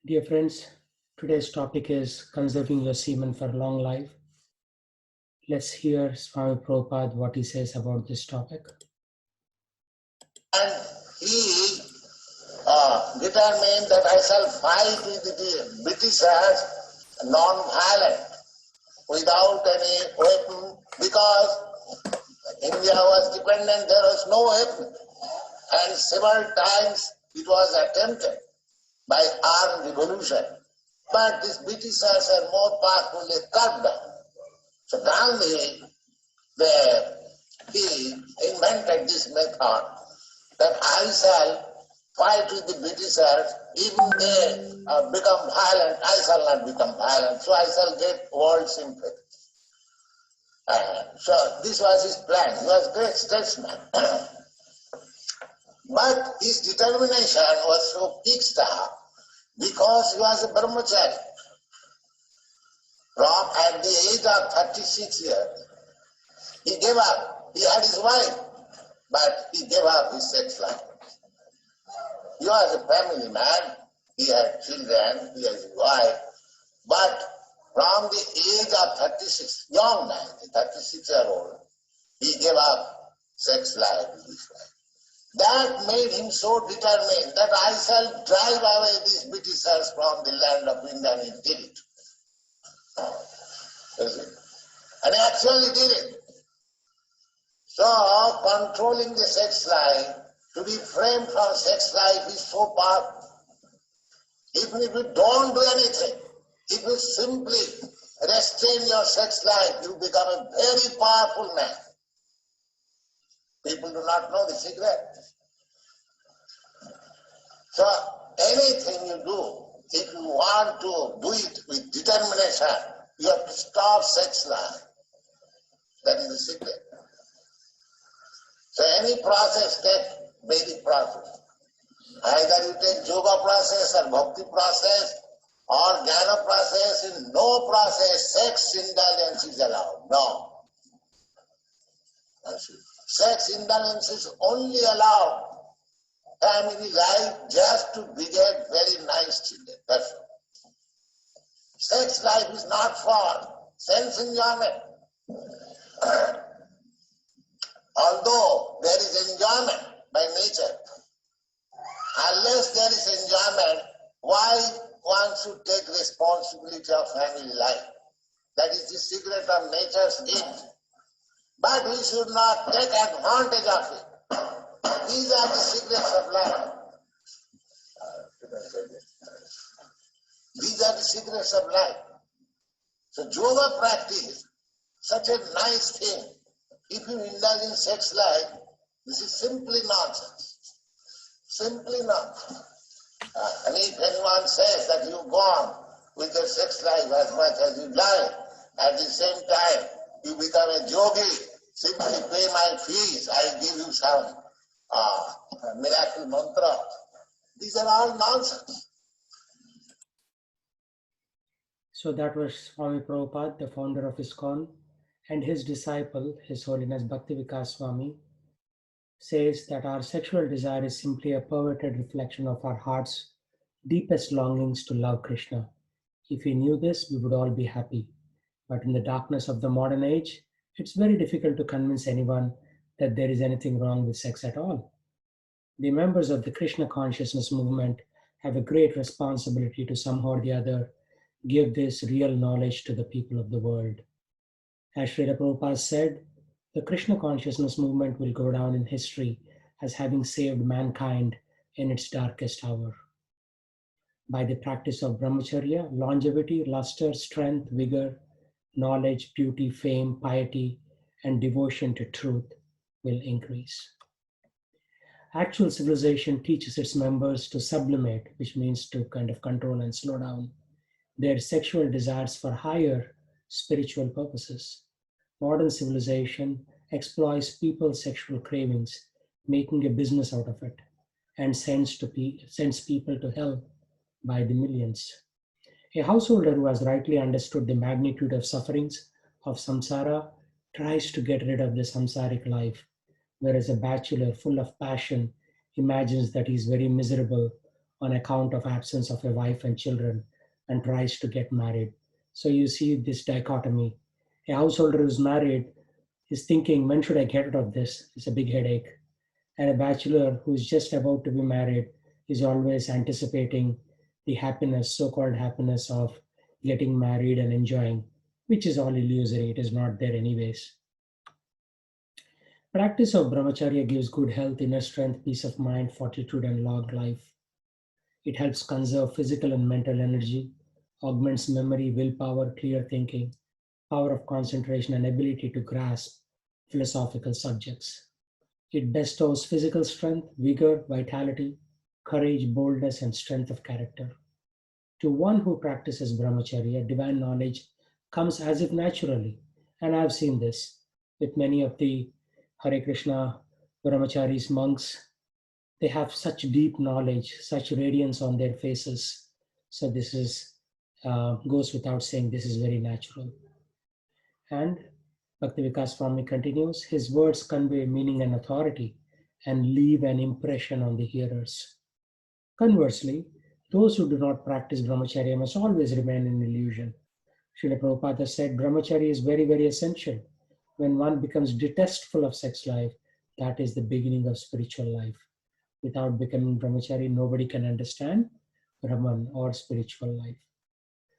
Dear friends, today's topic is conserving your semen for long life. Let's hear Swami Prabhupada what he says about this topic. And he determined that I shall fight with the Britishers non-violent, without any weapon, because India was dependent, there was no weapon. And several times it was attempted by armed revolution. But these Britishers are more powerfully cut down. So Gandhi, he invented this method that I shall fight with the Britishers, even they become violent, I shall not become violent, so I shall get world sympathy. So this was his plan. He was a great statesman. But his determination was so fixed up because he was a brahmachari. From at the age of 36 years, he gave up. He had his wife, but he gave up his sex life. He was a family man. He had children, he had his wife. But from the age of 36, young man, 36-year-old, he gave up sex life with his wife. That made him so determined that I shall drive away these Britishers from the land of India and did it. And he actually did it. So controlling the sex life, to be framed from sex life is so powerful. Even if you don't do anything, if you simply restrain your sex life, you become a very powerful man. People do not know the secret. So anything you do, if you want to do it with determination, you have to stop sex life. That is the secret. So any process, take Vedic process. Either you take yoga process or bhakti process or jnana process, in no process sex indulgence is allowed. No. Sex indulgence is only allowed family life just to beget very nice children. That's all. Sex life is not for sense enjoyment. Although there is enjoyment by nature, unless there is enjoyment, why one should take responsibility of family life? That is the secret of nature's gift. But we should not take advantage of it. These are the secrets of life. These are the secrets of life. So yoga practice, such a nice thing. If you indulge in sex life, this is simply nonsense. Simply nonsense. And if anyone says that you go on with your sex life as much as you like, at the same time you become a yogi, simply pay my fees, I give you some miracle mantra. These are all nonsense. So that was Swami Prabhupada, the founder of ISKCON, and his disciple, His Holiness Bhaktivikas Swami, says that our sexual desire is simply a perverted reflection of our heart's deepest longings to love Krishna. If we knew this, we would all be happy. But in the darkness of the modern age, it's very difficult to convince anyone that there is anything wrong with sex at all. The members of the Krishna consciousness movement have a great responsibility to somehow or the other give this real knowledge to the people of the world. As Srila Prabhupada said, the Krishna consciousness movement will go down in history as having saved mankind in its darkest hour. By the practice of brahmacharya, longevity, luster, strength, vigor, knowledge, beauty, fame, piety, and devotion to truth will increase. Actual civilization teaches its members to sublimate, which means to kind of control and slow down their sexual desires for higher spiritual purposes. Modern civilization exploits people's sexual cravings, making a business out of it, and sends people to hell by the millions. A householder who has rightly understood the magnitude of sufferings of samsara tries to get rid of the samsaric life, whereas a bachelor full of passion imagines that he is very miserable on account of absence of a wife and children and tries to get married. So you see this dichotomy. A householder who's married is thinking, when should I get out of this? It's a big headache. And a bachelor who's just about to be married is always anticipating the happiness, so called happiness of getting married and enjoying, which is all illusory. It is not there, anyways. Practice of brahmacharya gives good health, inner strength, peace of mind, fortitude, and long life. It helps conserve physical and mental energy, augments memory, willpower, clear thinking, power of concentration, and ability to grasp philosophical subjects. It bestows physical strength, vigor, vitality, courage, boldness, and strength of character. To one who practices brahmacharya, divine knowledge comes as if naturally. And I've seen this with many of the Hare Krishna brahmacharis, monks. They have such deep knowledge, such radiance on their faces. So this is goes without saying. This is very natural. And Bhaktivikas Swami continues, his words convey meaning and authority and leave an impression on the hearers. Conversely, those who do not practice brahmacharya must always remain in illusion. Srila Prabhupada said brahmacharya is very, very essential. When one becomes detestful of sex life, that is the beginning of spiritual life. Without becoming brahmachari, nobody can understand Brahman or spiritual life.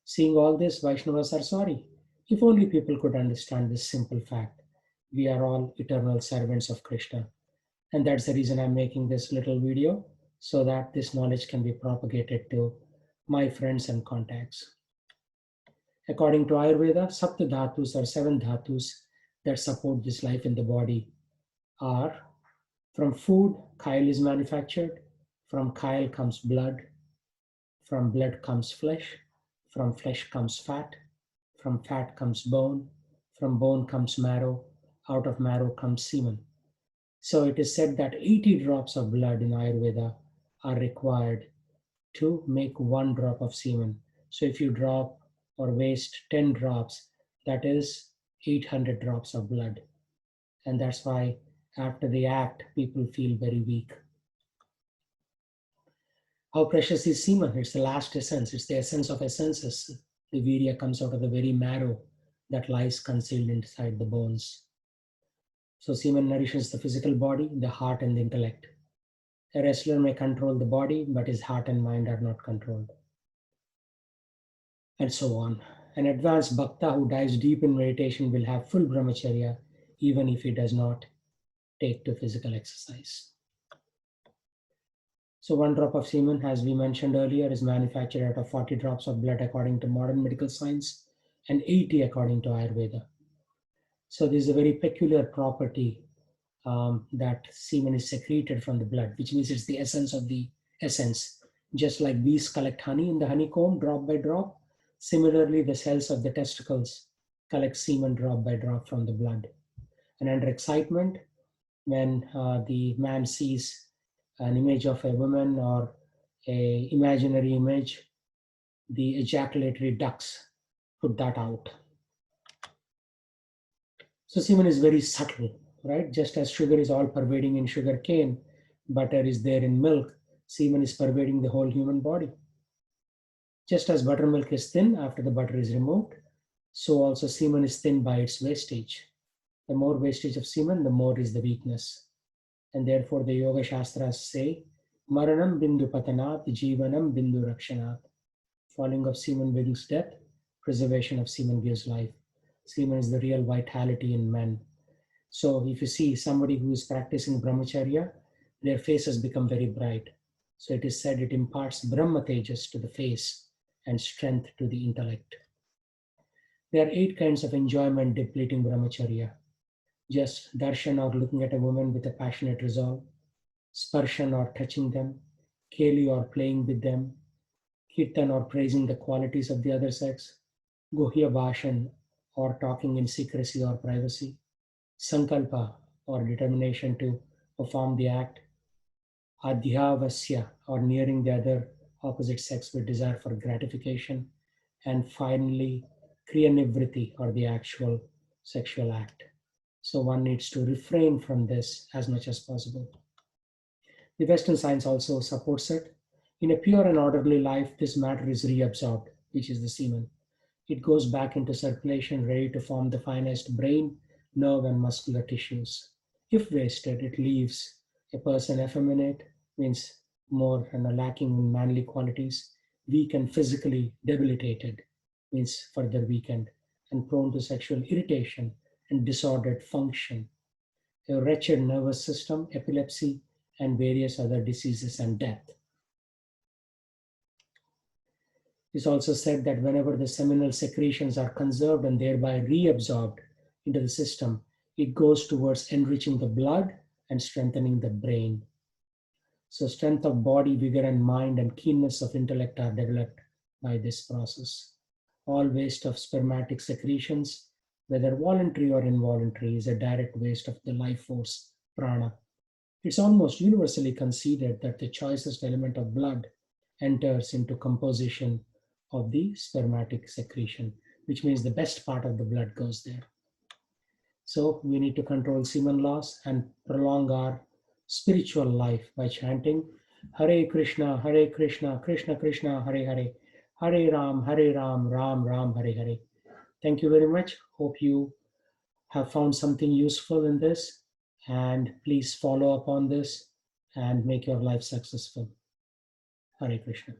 Seeing all this, Vaishnavas are sorry. If only people could understand this simple fact. We are all eternal servants of Krishna. And that's the reason I'm making this little video, so that this knowledge can be propagated to my friends and contacts. According to Ayurveda, Sapta Dhatus or seven Dhatus that support this life in the body are: from food, chyle is manufactured, from chyle comes blood, from blood comes flesh, from flesh comes fat, from fat comes bone, from bone comes marrow, out of marrow comes semen. So it is said that 80 drops of blood in Ayurveda are required to make one drop of semen. So if you drop or waste 10 drops, that is 800 drops of blood. And that's why after the act, people feel very weak. How precious is semen? It's the last essence. It's the essence of essences. The virya comes out of the very marrow that lies concealed inside the bones. So semen nourishes the physical body, the heart, and the intellect. A wrestler may control the body, but his heart and mind are not controlled. And so on. An advanced bhakta who dives deep in meditation will have full brahmacharya, even if he does not take to physical exercise. So one drop of semen, as we mentioned earlier, is manufactured out of 40 drops of blood according to modern medical science and 80 according to Ayurveda. So this is a very peculiar property that semen is secreted from the blood, which means it's the essence of the essence. Just like bees collect honey in the honeycomb drop by drop, similarly the cells of the testicles collect semen drop by drop from the blood. And under excitement, when the man sees an image of a woman or a imaginary image, the ejaculatory ducts put that out. So semen is very subtle, right? Just as sugar is all pervading in sugar cane, butter is there in milk, semen is pervading the whole human body. Just as buttermilk is thin after the butter is removed, so also semen is thin by its wastage. The more wastage of semen, the more is the weakness. And therefore the Yoga Shastras say, Maranam bindu patanat, jivanam bindu rakshanat. Falling of semen brings death, preservation of semen gives life. Semen is the real vitality in men. So if you see somebody who is practicing brahmacharya, their faces become very bright. So it is said it imparts Brahma Tejas to the face and strength to the intellect. There are 8 kinds of enjoyment depleting brahmacharya. Just darshan or looking at a woman with a passionate resolve, sparshan or touching them, keli or playing with them, kirtan or praising the qualities of the other sex, guhya bhashan or talking in secrecy or privacy, sankalpa or determination to perform the act, adhyavasya or nearing the other opposite sex with desire for gratification, and finally kriyanivriti or the actual sexual act. So one needs to refrain from this as much as possible. The Western science also supports it. In a pure and orderly life, this matter is reabsorbed, which is the semen. It goes back into circulation, ready to form the finest brain, nerve, and muscular tissues. If wasted, it leaves a person effeminate, means more and lacking in manly qualities, weak and physically debilitated, means further weakened, and prone to sexual irritation and disordered function, a wretched nervous system, epilepsy, and various other diseases and death. It's also said that whenever the seminal secretions are conserved and thereby reabsorbed into the system, it goes towards enriching the blood and strengthening the brain. So, strength of body, vigor, and mind, and keenness of intellect are developed by this process. All waste of spermatic secretions, whether voluntary or involuntary, is a direct waste of the life force, prana. It's almost universally conceded that the choicest element of blood enters into composition of the spermatic secretion, which means the best part of the blood goes there. So we need to control semen loss and prolong our spiritual life by chanting Hare Krishna, Krishna Krishna, Hare Hare, Hare Ram, Ram Ram, Hare Hare. Thank you very much. Hope you have found something useful in this, and please follow up on this and make your life successful. Hare Krishna.